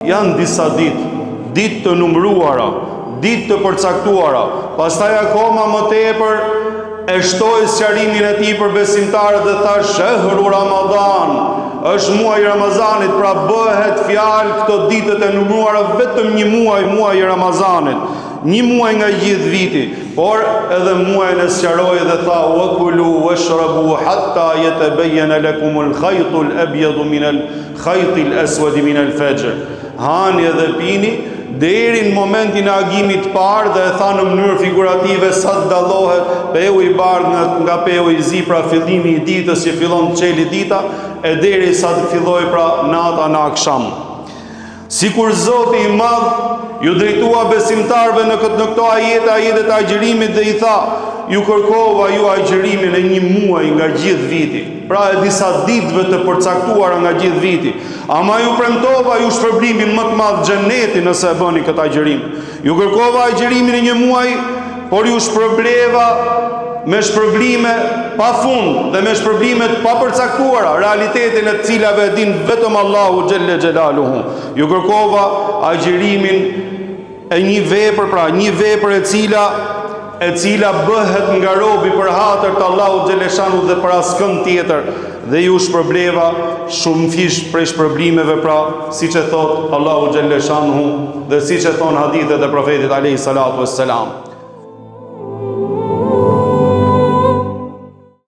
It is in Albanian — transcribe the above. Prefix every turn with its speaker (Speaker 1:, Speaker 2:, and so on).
Speaker 1: Janë disa ditë të numëruara, ditë të përcaktuara, pastaj akoma më tepër e shtoi sqarimin e tij për besimtarët dhe tha shehru Ramadan, është muaji i Ramazanit, pra bëhet fjalë këto ditët e numëruara vetëm një muaj i Ramazanit, një muaj nga gjithë viti, por edhe muajin e sqaroi dhe tha wa kulu washrabu hatta yatabayyana lakumul khaytul abyadu minal khaytil aswadi minal fajr. Hani edhe pini deri në momentin e agimit parë, dhe e tha në mënyrë figurative sa të dallohet peu i bardhë nga peu i zi, pra fillimi i ditës që fillon të çeli dita e deri sa të filloj pra nata në akşam. Sikur Zoti i Madh ju drejtua besimtarve në këto ajetet e agjërimit dhe i tha, ju kërkova ju agjërimin e një muaj nga gjithë viti, pra e disa ditëve të përcaktuara nga gjithë viti, ama ju premtova ju shpërblimin më të madh xhenetin nëse e bëni këtë agjërim. Ju kërkova agjërimin e një muaji, por ju shpërbleva me shpërblime pa fund dhe me shpërblime të papërcaktuara, realitetin e cilave e din vetëm Allahu xhelle xhelaluhu. Ju kërkova agjërimin e një vepër, pra një vepër e cila bëhet nga robi për hatër të Allahu xheleshanu dhe për askënd tjetër, dhe ju shpërbleva shumë fish prej shpërblimeve, pra siç e thot Allahu xheleshanu dhe siç e thon hadithet e profetit alayhi salatu wassalam.